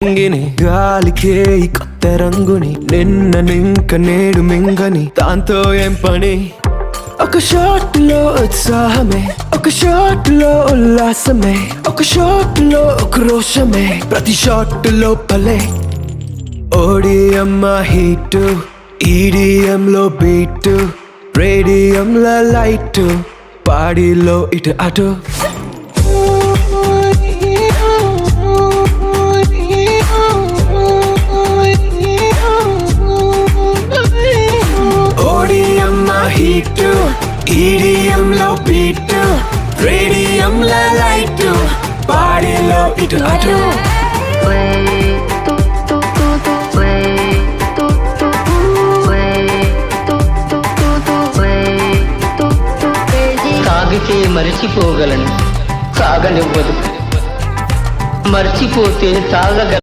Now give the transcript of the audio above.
రంగిని గాలికే ఈ కొత్త రంగుని నిన్న నింక నేడు మింగని దాంతో ఏం పని ఒక షాట్ లో ఉత్సాహమే ఒక షాట్ లో ఉల్లాసమే ఒక షాట్ లో ఉక్రోషమే ప్రతి షాట్ లో పలే ఓడిఎం హీట్ ఈడిఎం లో బీట్ రేడియం లో లైట్ పాడిలో ఇటు అటు హీట్ ఈడిఎం లో బీట్ రేడియం లో లైట్ పాడిలో ఇటు అటు తాగితే మరిచిపోగలను తాగనివ్వదు మర్చిపోతే తాగగలను